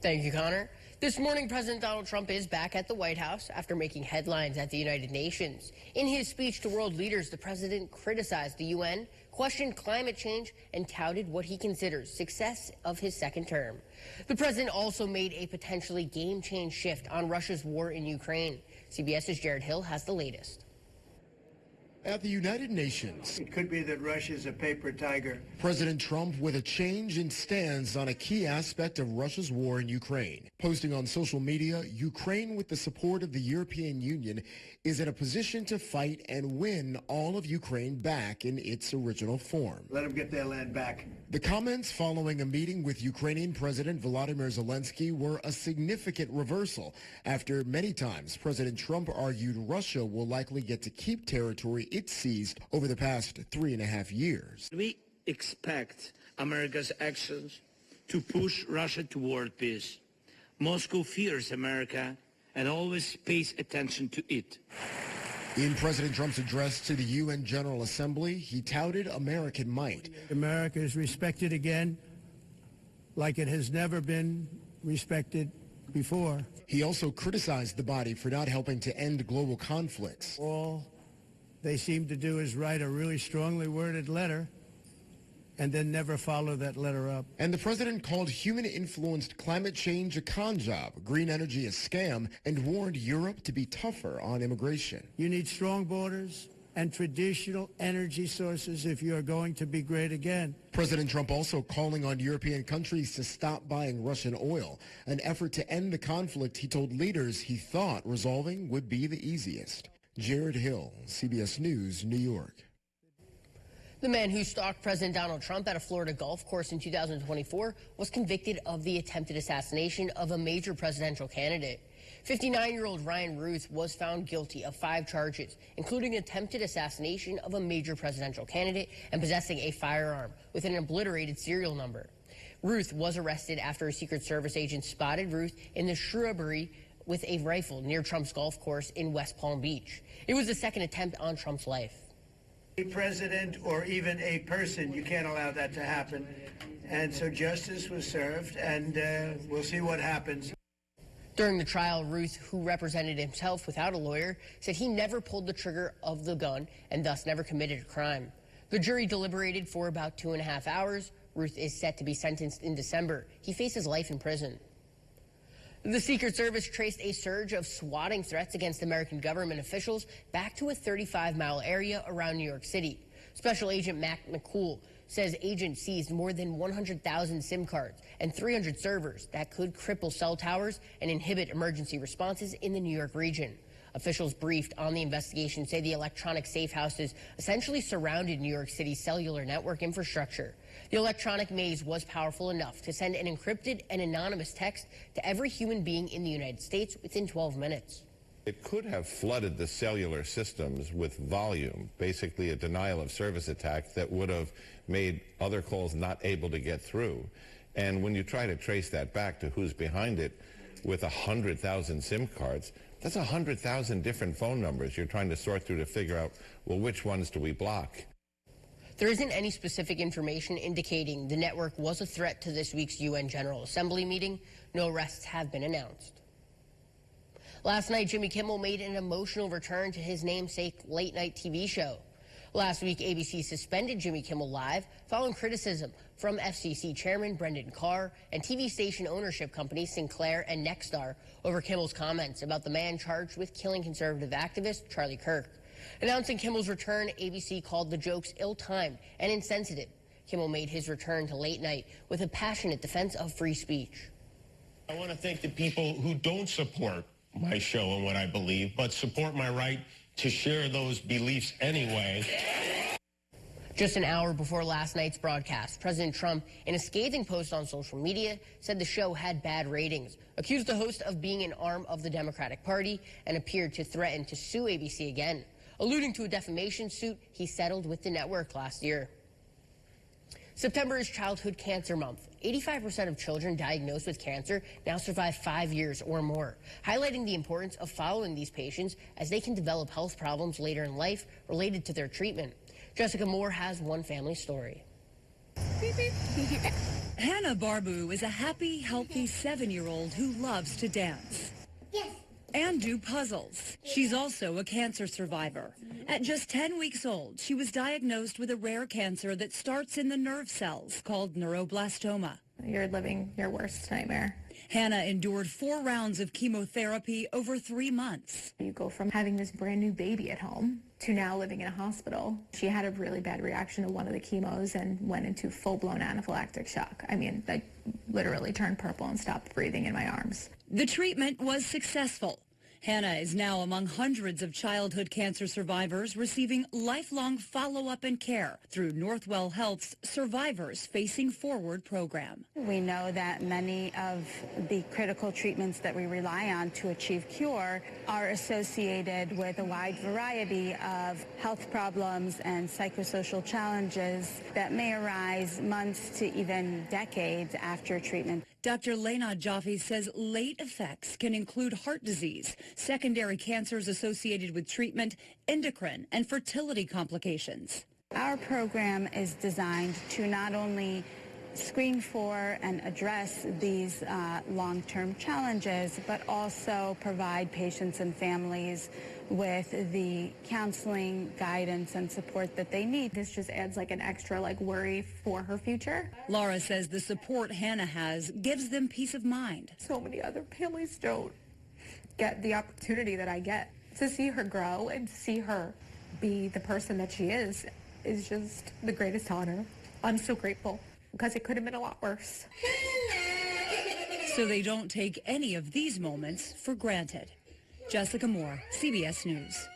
Speaker 1: Thank you, Connor. This morning, President Donald Trump is back at the White House after making headlines at the United Nations. In his speech to world leaders, the president criticized the UN, questioned climate change, and touted what he considers success of his second term. The president also made a potentially game-change shift on Russia's war in Ukraine. CBS's Jared Hill has the latest.
Speaker 12: At the United Nations,
Speaker 16: it could be that Russia is a paper tiger.
Speaker 12: President Trump with a change in stance on a key aspect of Russia's war in Ukraine. Posting on social media, Ukraine, with the support of the European Union, is in a position to fight and win all of Ukraine back in its original form.
Speaker 16: Let them get their land back.
Speaker 12: The comments following a meeting with Ukrainian President Volodymyr Zelensky were a significant reversal after many times President Trump argued Russia will likely get to keep territory it seized over the past 3.5 years.
Speaker 17: We expect America's actions to push Russia toward peace. Moscow fears America and always pays attention to it.
Speaker 12: In President Trump's address to the UN General Assembly, he touted American might.
Speaker 16: America is respected again like it has never been respected before.
Speaker 12: He also criticized the body for not helping to end global conflicts.
Speaker 16: All they seem to do is write a really strongly worded letter and then never follow that letter up.
Speaker 12: And the president called human-influenced climate change a con job, green energy a scam, and warned Europe to be tougher on immigration.
Speaker 16: You need strong borders and traditional energy sources if you are going to be great again.
Speaker 12: President Trump also calling on European countries to stop buying Russian oil, an effort to end the conflict he told leaders he thought resolving would be the easiest. Jared Hill, CBS News, New York.
Speaker 1: The man who stalked President Donald Trump at a Florida golf course in 2024 was convicted of the attempted assassination of a major presidential candidate. 59-year-old Ryan Ruth was found guilty of 5 charges, including attempted assassination of a major presidential candidate and possessing a firearm with an obliterated serial number. Ruth was arrested after a Secret Service agent spotted Ruth in the shrubbery with a rifle near Trump's golf course in West Palm Beach. It was the second attempt on Trump's life.
Speaker 16: A president or even a person, you can't allow that to happen. And so justice was served, and we'll see what happens.
Speaker 1: During the trial, Ruth, who represented himself without a lawyer, said he never pulled the trigger of the gun and thus never committed a crime. The jury deliberated for about 2.5 hours. Ruth is set to be sentenced in December. He faces life in prison. The Secret Service traced a surge of swatting threats against American government officials back to a 35-mile area around New York City. Special Agent Mac McCool says agents seized more than 100,000 SIM cards and 300 servers that could cripple cell towers and inhibit emergency responses in the New York region. Officials briefed on the investigation say the electronic safe houses essentially surrounded New York City's cellular network infrastructure. The electronic maze was powerful enough to send an encrypted and anonymous text to every human being in the United States within 12 minutes.
Speaker 20: It could have flooded the cellular systems with volume, basically a denial of service attack that would have made other calls not able to get through. And when you try to trace that back to who's behind it, with 100,000 SIM cards, that's 100,000 different phone numbers you're trying to sort through to figure out, well, which ones do we block?
Speaker 1: There isn't any specific information indicating the network was a threat to this week's UN General Assembly meeting. No arrests have been announced. Last night, Jimmy Kimmel made an emotional return to his namesake late-night TV show. Last week, ABC suspended Jimmy Kimmel Live following criticism from FCC Chairman Brendan Carr and TV station ownership companies Sinclair and Nexstar over Kimmel's comments about the man charged with killing conservative activist Charlie Kirk. Announcing Kimmel's return, ABC called the jokes ill-timed and insensitive. Kimmel made his return to late night with a passionate defense of free speech.
Speaker 21: I want to thank the people who don't support my show and what I believe, but support my right to share those beliefs anyway.
Speaker 1: Just an hour before last night's broadcast, President Trump, in a scathing post on social media, said the show had bad ratings, accused the host of being an arm of the Democratic Party, and appeared to threaten to sue ABC again. Alluding to a defamation suit he settled with the network last year. September is Childhood Cancer Month. 85% of children diagnosed with cancer now survive 5 years or more, highlighting the importance of following these patients as they can develop health problems later in life related to their treatment. Jessica Moore has one family story.
Speaker 22: Hannah Barbu is a happy, healthy 7-year-old who loves to dance. Yes. And do puzzles. She's also a cancer survivor. At just 10 weeks old, she was diagnosed with a rare cancer that starts in the nerve cells called neuroblastoma.
Speaker 23: You're living your worst nightmare.
Speaker 22: Hannah endured 4 rounds of chemotherapy over 3 months.
Speaker 23: You go from having this brand new baby at home to now living in a hospital. She had a really bad reaction to one of the chemos and went into full-blown anaphylactic shock. I mean, I literally turned purple and stopped breathing in my arms.
Speaker 22: The treatment was successful. Hannah is now among hundreds of childhood cancer survivors receiving lifelong follow-up and care through Northwell Health's Survivors Facing Forward program.
Speaker 24: We know that many of the critical treatments that we rely on to achieve cure are associated with a wide variety of health problems and psychosocial challenges that may arise months to even decades after treatment.
Speaker 22: Dr. Lena Jaffe says late effects can include heart disease, secondary cancers associated with treatment, endocrine, and fertility complications.
Speaker 24: Our program is designed to not only screen for and address these long-term challenges, but also provide patients and families with the counseling, guidance, and support that they need.
Speaker 23: This just adds like an extra worry for her future.
Speaker 22: Laura says the support Hannah has gives them peace of mind.
Speaker 23: So many other families don't get the opportunity that I get. To see her grow and see her be the person that she is just the greatest honor. I'm so grateful because it could have been a lot worse.
Speaker 22: So they don't take any of these moments for granted. Jessica Moore, CBS News.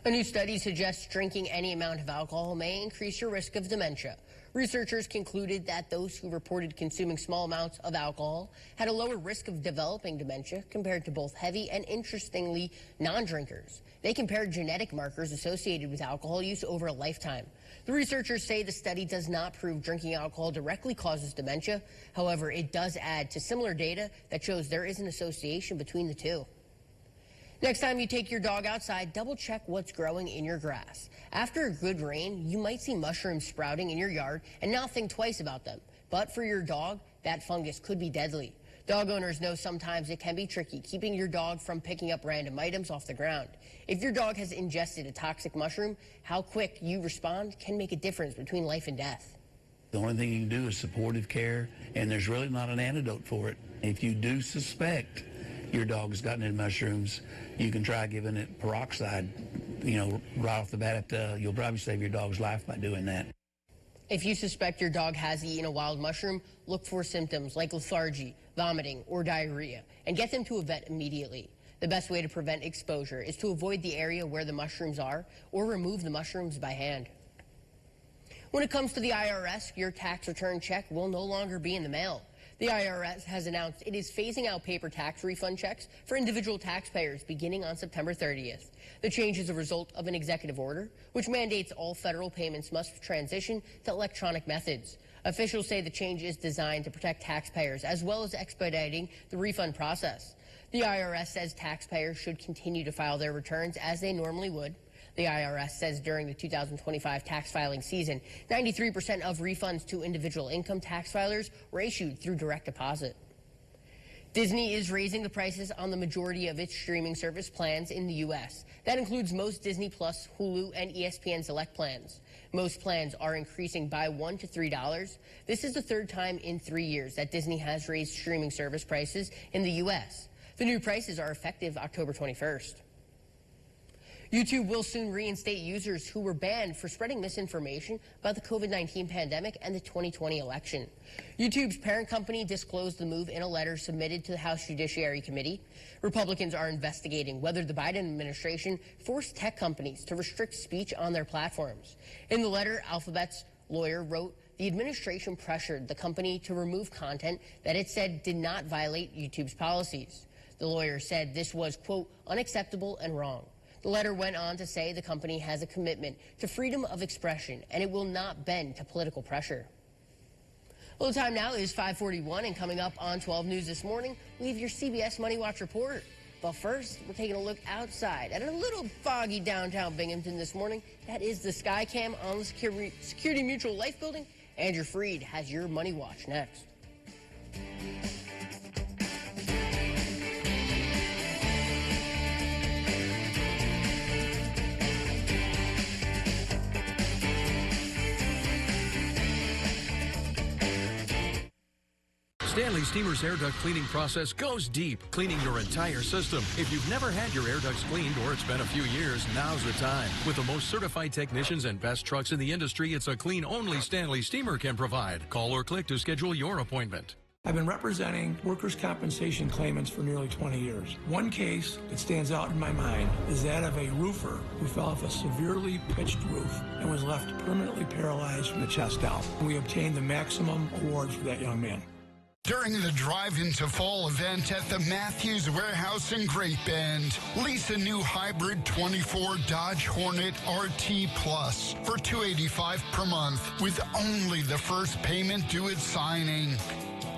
Speaker 1: A new study suggests drinking any amount of alcohol may increase your risk of dementia. Researchers concluded that those who reported consuming small amounts of alcohol had a lower risk of developing dementia compared to both heavy and, interestingly, non-drinkers. They compared genetic markers associated with alcohol use over a lifetime. The researchers say the study does not prove drinking alcohol directly causes dementia. However, it does add to similar data that shows there is an association between the two. Next time you take your dog outside, double check what's growing in your grass. After a good rain, you might see mushrooms sprouting in your yard and not think twice about them. But for your dog, that fungus could be deadly. Dog owners know sometimes it can be tricky keeping your dog from picking up random items off the ground. If your dog has ingested a toxic mushroom, how quick you respond can make a difference between life and death.
Speaker 25: The only thing you can do is supportive care, and there's really not an antidote for it. If you do suspect your dog has gotten into mushrooms, you can try giving it peroxide right off the bat, you'll probably save your dog's life by doing that.
Speaker 1: If you suspect your dog has eaten a wild mushroom, look for symptoms like lethargy, vomiting, or diarrhea, and get them to a vet immediately. The best way to prevent exposure is to avoid the area where the mushrooms are or remove the mushrooms by hand. When it comes to the IRS, your tax return check will no longer be in the mail. The IRS has announced it is phasing out paper tax refund checks for individual taxpayers beginning on September 30th. The change is a result of an executive order, which mandates all federal payments must transition to electronic methods. Officials say the change is designed to protect taxpayers as well as expediting the refund process. The IRS says taxpayers should continue to file their returns as they normally would. The IRS says during the 2025 tax filing season, 93% of refunds to individual income tax filers were issued through direct deposit. Disney is raising the prices on the majority of its streaming service plans in the U.S. That includes most Disney Plus, Hulu, and ESPN Select plans. Most plans are increasing by $1 to $3. This is the third time in 3 years that Disney has raised streaming service prices in the U.S. The new prices are effective October 21st. YouTube will soon reinstate users who were banned for spreading misinformation about the COVID-19 pandemic and the 2020 election. YouTube's parent company disclosed the move in a letter submitted to the House Judiciary Committee. Republicans are investigating whether the Biden administration forced tech companies to restrict speech on their platforms. In the letter, Alphabet's lawyer wrote, the administration pressured the company to remove content that it said did not violate YouTube's policies. The lawyer said this was, quote, unacceptable and wrong. The letter went on to say the company has a commitment to freedom of expression and it will not bend to political pressure. Well, the time now is 5:41, and coming up on 12 News this morning, we have your CBS Money Watch report. But first, we're taking a look outside at a little foggy downtown Binghamton this morning. That is the Skycam on the Security Mutual Life Building. Andrew Freed has your Money Watch next.
Speaker 4: Stanley Steamer's air duct cleaning process goes deep, cleaning your entire system. If you've never had your air ducts cleaned or it's been a few years, now's the time. With the most certified technicians and best trucks in the industry, it's a clean only Stanley Steamer can provide. Call or click to schedule your appointment.
Speaker 5: I've been representing workers' compensation claimants for nearly 20 years. One case that stands out in my mind is that of a roofer who fell off a severely pitched roof and was left permanently paralyzed from the chest down. We obtained the maximum award for that young man.
Speaker 9: During the Drive Into Fall event at the Matthews Warehouse in Great Bend, lease a new hybrid 24 Dodge Hornet RT Plus for $285 per month with only the first payment due at signing.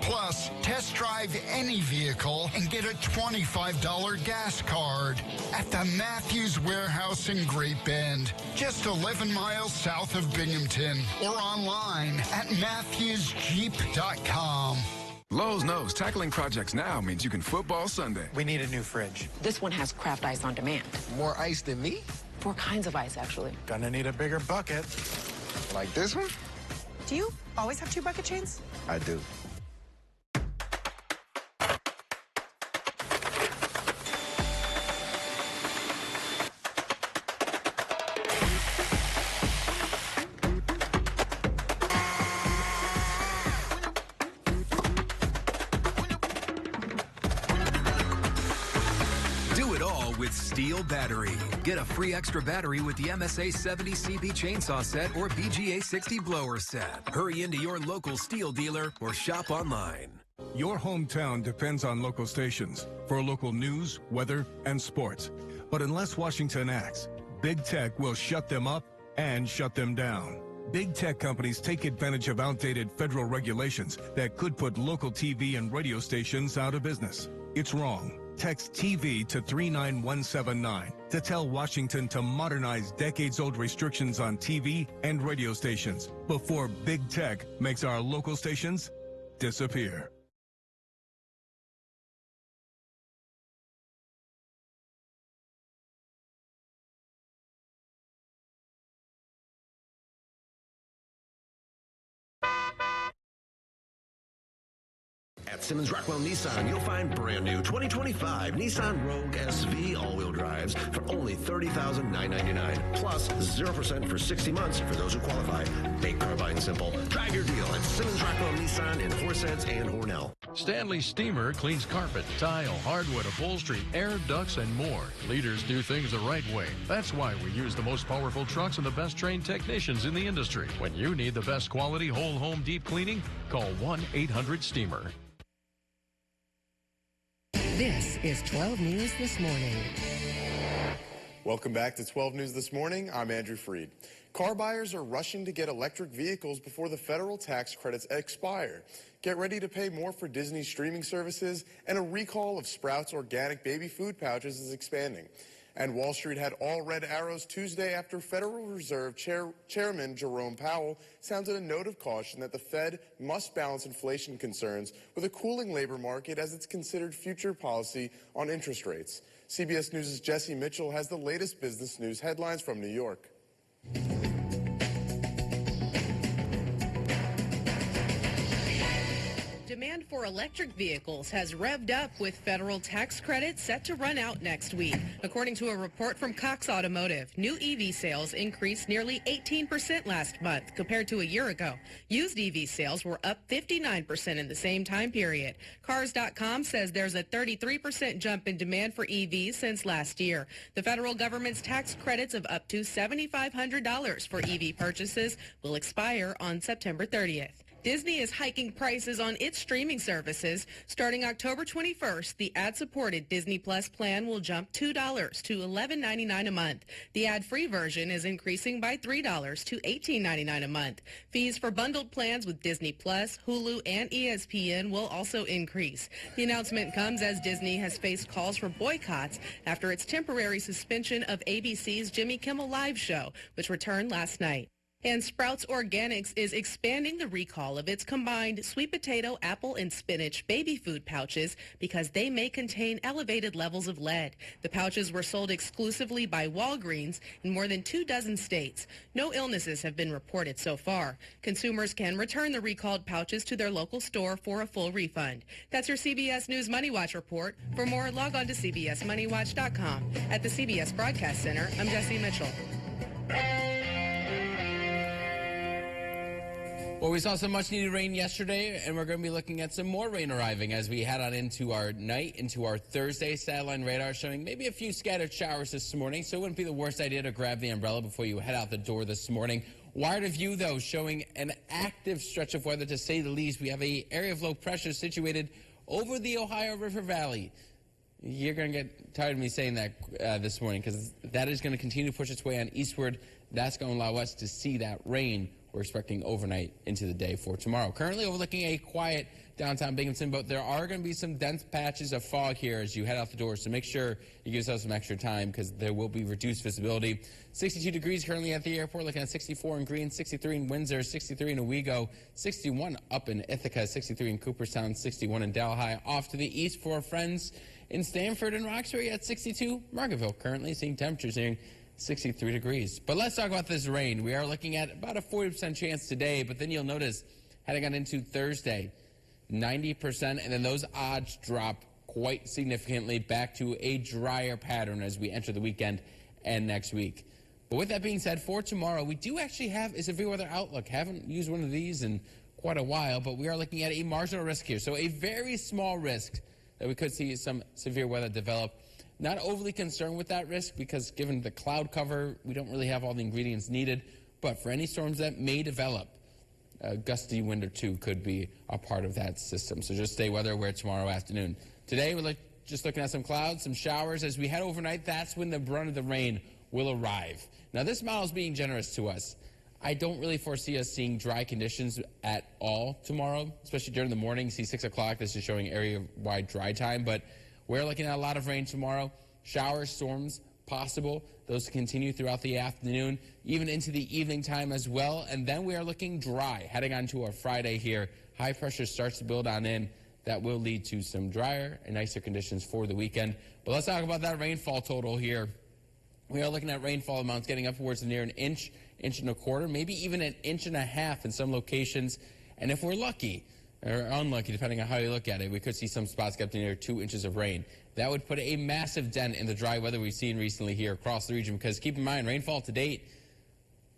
Speaker 9: Plus, test drive any vehicle and get a $25 gas card at the Matthews Warehouse in Great Bend, just 11 miles south of Binghamton, or online at matthewsjeep.com.
Speaker 18: Lowe's knows tackling projects now means you can football Sunday.
Speaker 19: We need a new fridge.
Speaker 26: This one has craft ice on demand.
Speaker 19: More ice than me?
Speaker 26: 4 kinds of ice, actually.
Speaker 19: Gonna need a bigger bucket. Like this one?
Speaker 27: Do you always have 2 bucket chains?
Speaker 19: I do.
Speaker 28: Steel battery. Get a free extra battery with the MSA 70 CB chainsaw set or BGA 60 blower set. Hurry into your local Steel dealer or shop online.
Speaker 29: Your hometown depends on local stations for local news, weather, and sports. But unless Washington acts, big tech will shut them up and shut them down. Big tech companies take advantage of outdated federal regulations that could put local TV and radio stations out of business. It's wrong. Text TV to 39179 to tell Washington to modernize decades-old restrictions on TV and radio stations before big tech makes our local stations disappear.
Speaker 30: At
Speaker 2: Simmons Rockwell Nissan, you'll find brand new 2025 Nissan Rogue SV all-wheel drives for only $30,999, plus 0% for 60 months for those who qualify. Make car buying simple. Drive your deal at Simmons Rockwell Nissan in Horseheads and Hornell.
Speaker 4: Stanley Steamer cleans carpet, tile, hardwood, upholstery, air ducts, and more. Leaders do things the right way. That's why we use the most powerful trucks and the best trained technicians in the industry. When you need the best quality whole home deep cleaning, call 1-800-STEAMER.
Speaker 6: This is 12 News This Morning.
Speaker 7: Welcome back to 12 News This Morning. I'm Andrew Freed. Car buyers are rushing to get electric vehicles before the federal tax credits expire. Get ready to pay more for Disney streaming services, and a recall of Sprouts organic baby food pouches is expanding. And Wall Street had all red arrows Tuesday after Federal Reserve Chairman Jerome Powell sounded a note of caution that the Fed must balance inflation concerns with a cooling labor market as it's considered future policy on interest rates. CBS News' Jesse Mitchell has the latest business news headlines from New York.
Speaker 8: Demand for electric vehicles has revved up with federal tax credits set to run out next week. According to a report from Cox Automotive, new EV sales increased nearly 18% last month compared to a year ago. Used EV sales were up 59% in the same time period. Cars.com says there's a 33% jump in demand for EVs since last year. The federal government's tax credits of up to $7,500 for EV purchases will expire on September 30th. Disney is hiking prices on its streaming services. Starting October 21st, the ad-supported Disney Plus plan will jump $2 to $11.99 a month. The ad-free version is increasing by $3 to $18.99 a month. Fees for bundled plans with Disney Plus, Hulu, and ESPN will also increase. The announcement comes as Disney has faced calls for boycotts after its temporary suspension of ABC's Jimmy Kimmel Live show, which returned last night. And Sprouts Organics is expanding the recall of its combined sweet potato, apple, and spinach baby food pouches because they may contain elevated levels of lead. The pouches were sold exclusively by Walgreens in more than 24 states. No illnesses have been reported so far. Consumers can return the recalled pouches to their local store for a full refund. That's your CBS News Money Watch report. For more, log on to cbsmoneywatch.com. At the CBS Broadcast Center, I'm Jesse Mitchell.
Speaker 3: Well, we saw some much-needed rain yesterday, and we're going to be looking at some more rain arriving as we head on into our night, into our Thursday. Satellite radar showing maybe a few scattered showers this morning, so it wouldn't be the worst idea to grab the umbrella before you head out the door this morning. Wire to view, though, showing an active stretch of weather, to say the least. We have an area of low pressure situated over the Ohio River Valley. You're going to get tired of me saying that this morning, because that is going to continue to push its way on eastward. That's going to allow us to see that rain we're expecting overnight into the day for tomorrow. Currently overlooking a quiet downtown Binghamton, but there are going to be some dense patches of fog here as you head out the door, so make sure you give yourself some extra time because there will be reduced visibility. 62 degrees currently at the airport, looking at 64 in Greene, 63 in Windsor, 63 in Owego, 61 up in Ithaca, 63 in Cooperstown, 61 in Delhi. Off to the east for our friends in Stamford and Roxbury at 62. Margaretville currently seeing temperatures nearing 63 degrees. But let's talk about this rain. We are looking at about a 40% chance today, but then you'll notice heading on into Thursday, 90%, and then those odds drop quite significantly back to a drier pattern as we enter the weekend and next week. But with that being said, for tomorrow, we do actually have a severe weather outlook. Haven't used one of these in quite a while, but we are looking at a marginal risk here. So a very small risk that we could see some severe weather develop. Not overly concerned with that risk because given the cloud cover, we don't really have all the ingredients needed. But for any storms that may develop, a gusty wind or two could be a part of that system. So just stay weather aware tomorrow afternoon. Today, we're just looking at some clouds, some showers. As we head overnight, that's when the brunt of the rain will arrive. Now, this model is being generous to us. I don't really foresee us seeing dry conditions at all tomorrow, especially during the morning. See 6 o'clock, this is showing area-wide dry time, but we're looking at a lot of rain tomorrow. Showers, storms possible. Those continue throughout the afternoon, even into the evening time as well. And then we are looking dry. Heading on to our Friday here, high pressure starts to build on in. That will lead to some drier and nicer conditions for the weekend. But let's talk about that rainfall total here. We are looking at rainfall amounts getting upwards to near an inch, inch and a quarter, maybe even an inch and a half in some locations. And if we're lucky, or unlucky, depending on how you look at it. We could see some spots get up to near 2 inches of rain. That would put a massive dent in the dry weather we've seen recently here across the region, because keep in mind, rainfall to date,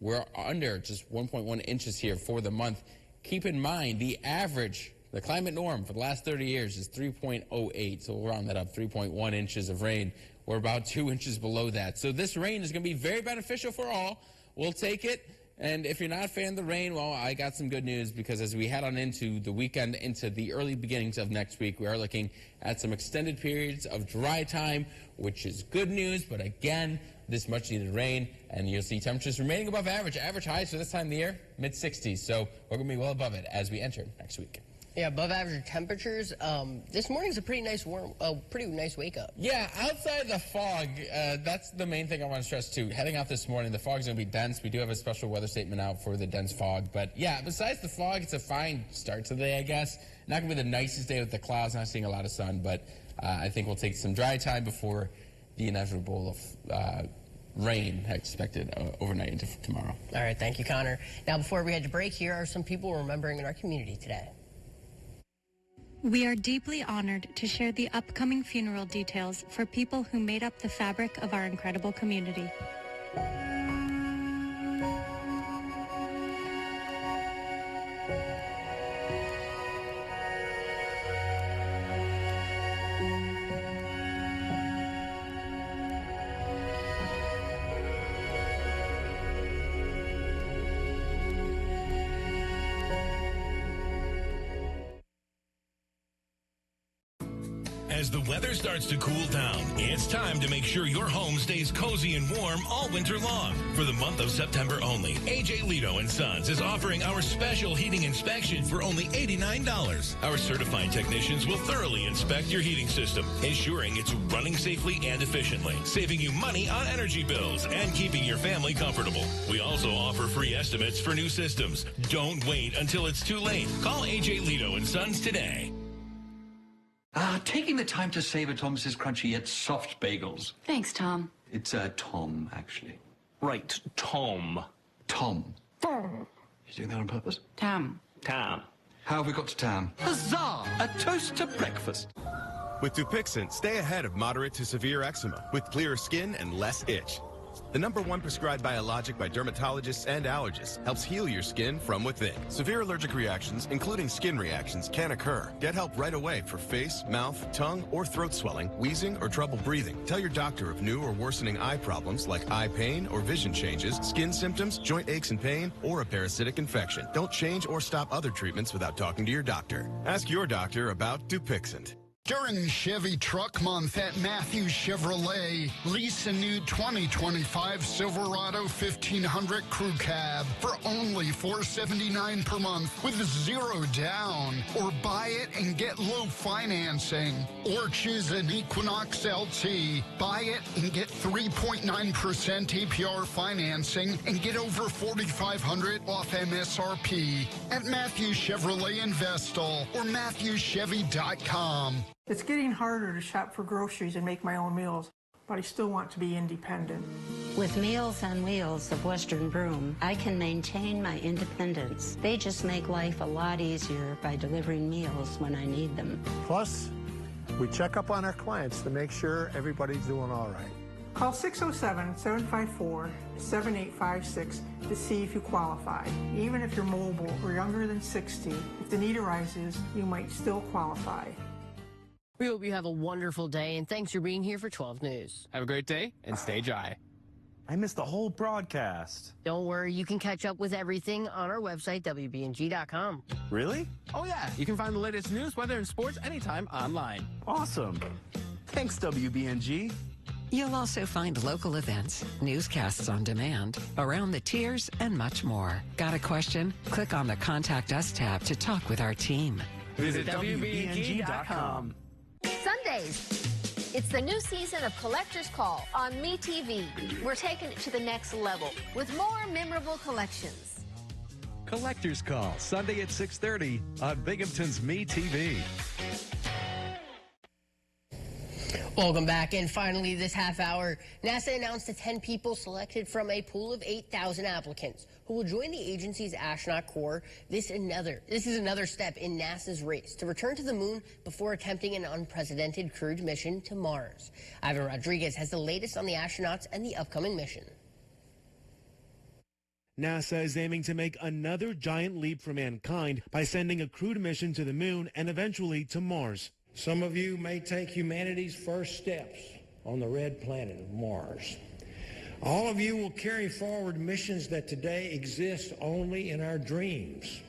Speaker 3: we're under just 1.1 inches here for the month. Keep in mind, the average, the climate norm for the last 30 years is 3.08, so we'll round that up, 3.1 inches of rain. We're about 2 inches below that. So this rain is going to be very beneficial for all. We'll take it. And if you're not a fan of the rain, well, I got some good news, because as we head on into the weekend, into the early beginnings of next week, we are looking at some extended periods of dry time, which is good news. But again, this much needed rain, and you'll see temperatures remaining above average. Average highs for this time of the year, mid-60s. So we're going to be well above it as we enter next week.
Speaker 1: Yeah, above average temperatures. This morning's a pretty nice wake up.
Speaker 3: Yeah, outside the fog, that's the main thing I want to stress too. Heading out this morning, the fog's going to be dense. We do have a special weather statement out for the dense fog. But yeah, besides the fog, it's a fine start to the day, I guess. Not going to be the nicest day with the clouds, not seeing a lot of sun, but I think we'll take some dry time before the inevitable of rain expected overnight into tomorrow.
Speaker 1: All right, thank you, Connor. Now, before we head to break, here are some people remembering in our community today.
Speaker 10: We are deeply honored to share the upcoming funeral details for people who made up the fabric of our incredible community.
Speaker 11: As the weather starts to cool down, it's time to make sure your home stays cozy and warm all winter long. For the month of September only, AJ Lito & Sons is offering our special heating inspection for only $89. Our certified technicians will thoroughly inspect your heating system, ensuring it's running safely and efficiently, saving you money on energy bills and keeping your family comfortable. We also offer free estimates for new systems. Don't wait until it's too late. Call AJ Lito & Sons today.
Speaker 12: Taking the time to savor Thomas's crunchy yet soft bagels.
Speaker 13: Thanks, Tom.
Speaker 12: It's Tom, actually.
Speaker 13: Right, Tom.
Speaker 12: Tom.
Speaker 13: Tom.
Speaker 12: You doing that on purpose?
Speaker 13: Tam. Tam.
Speaker 12: How have we got to town?
Speaker 13: Huzzah! A toast to breakfast.
Speaker 14: With Dupixent, stay ahead of moderate to severe eczema with clearer skin and less itch. The #1 prescribed biologic by dermatologists and allergists helps heal your skin from within. Severe allergic reactions, including skin reactions, can occur. Get help right away for face, mouth, tongue, or throat swelling, wheezing, or trouble breathing. Tell your doctor of new or worsening eye problems like eye pain or vision changes, skin symptoms, joint aches and pain, or a parasitic infection. Don't change or stop other treatments without talking to your doctor. Ask your doctor about Dupixent.
Speaker 9: During Chevy Truck Month at Matthews Chevrolet, lease a new 2025 Silverado 1500 Crew Cab for only $479 per month with 0 down. Or buy it and get low financing. Or choose an Equinox LT. Buy it and get 3.9% APR financing and get over $4,500 off MSRP at Matthews Chevrolet in Vestal or MatthewsChevy.com.
Speaker 5: It's getting harder to shop for groceries and make my own meals, but I still want to be independent.
Speaker 15: With Meals on Wheels of Western Broome, I can maintain my independence. They just make life a lot easier by delivering meals when I need them.
Speaker 16: Plus, we check up on our clients to make sure everybody's doing all right.
Speaker 5: Call 607-754-7856 to see if you qualify. Even if you're mobile or younger than 60, if the need arises, you might still qualify.
Speaker 1: We hope you have a wonderful day, and thanks for being here for 12 News.
Speaker 17: Have a great day, and stay dry.
Speaker 20: I missed the whole broadcast.
Speaker 1: Don't worry, you can catch up with everything on our website, WBNG.com.
Speaker 20: Really?
Speaker 17: Oh, yeah. You can find the latest news, weather, and sports anytime online.
Speaker 20: Awesome. Thanks, WBNG.
Speaker 6: You'll also find local events, newscasts on demand, around the tiers, and much more. Got a question? Click on the Contact Us tab to talk with our team.
Speaker 20: Visit WBNG.com.
Speaker 30: Sundays. It's the new season of Collector's Call on MeTV. We're taking it to the next level with more memorable collections.
Speaker 31: Collector's Call, Sunday at 6:30 on Binghamton's MeTV.
Speaker 1: Welcome back, and finally this half hour, NASA announced the 10 people selected from a pool of 8,000 applicants who will join the agency's astronaut corps. This is another step in NASA's race to return to the moon before attempting an unprecedented crewed mission to Mars. Ivan Rodriguez has the latest on the astronauts and the upcoming mission.
Speaker 18: NASA is aiming to make another giant leap for mankind by sending a crewed mission to the moon and eventually to Mars.
Speaker 19: Some of you may take humanity's first steps on the red planet of Mars. All of you will carry forward missions that today exist only in our dreams.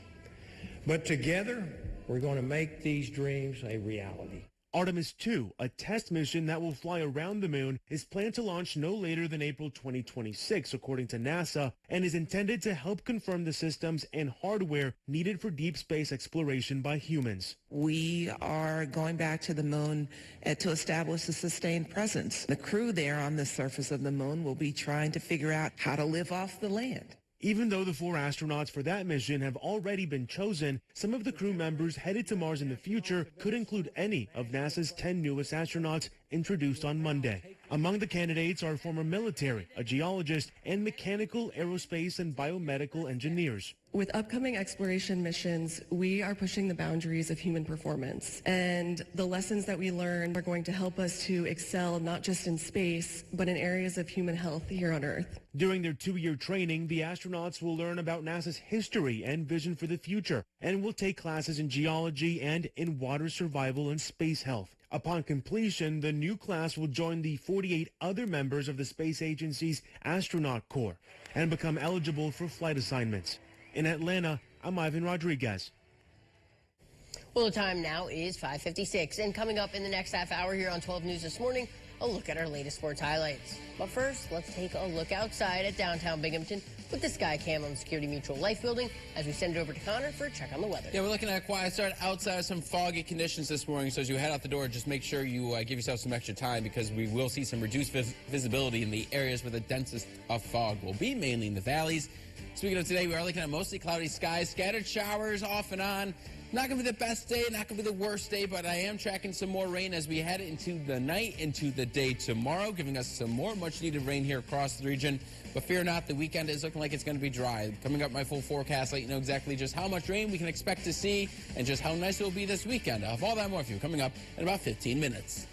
Speaker 19: But together, we're going to make these dreams a reality.
Speaker 18: Artemis 2, a test mission that will fly around the moon, is planned to launch no later than April 2026, according to NASA, and is intended to help confirm the systems and hardware needed for deep space exploration by humans.
Speaker 21: We are going back to the moon to establish a sustained presence. The crew there on the surface of the moon will be trying to figure out how to live off the land.
Speaker 18: Even though the 4 astronauts for that mission have already been chosen, some of the crew members headed to Mars in the future could include any of NASA's 10 newest astronauts introduced on Monday. Among the candidates are former military, a geologist, and mechanical, aerospace, and biomedical engineers.
Speaker 22: With upcoming exploration missions, we are pushing the boundaries of human performance. And the lessons that we learn are going to help us to excel not just in space, but in areas of human health here on Earth.
Speaker 18: During their 2-year training, the astronauts will learn about NASA's history and vision for the future, and will take classes in geology and in water survival and space health. Upon completion, the new class will join the 48 other members of the space agency's astronaut corps and become eligible for flight assignments. In Atlanta, I'm Ivan Rodriguez.
Speaker 1: Well, the time now is 5:56, and coming up in the next half hour here on 12 News This Morning, a look at our latest sports highlights. But first, let's take a look outside at downtown Binghamton with the sky cam on the Security Mutual Life Building as we send it over to Connor for a check on the weather.
Speaker 3: Yeah, we're looking at a quiet start outside, some foggy conditions this morning, so as you head out the door, just make sure you give yourself some extra time because we will see some reduced visibility in the areas where the densest of fog will be, mainly in the valleys. Speaking of today, we are looking at mostly cloudy skies, scattered showers off and on. Not going to be the best day, not going to be the worst day, but I am tracking some more rain as we head into the night, into the day tomorrow, giving us some more much-needed rain here across the region. But fear not, the weekend is looking like it's going to be dry. Coming up, my full forecast, let you know exactly just how much rain we can expect to see and just how nice it will be this weekend. I'll have all that more for you coming up in about 15 minutes.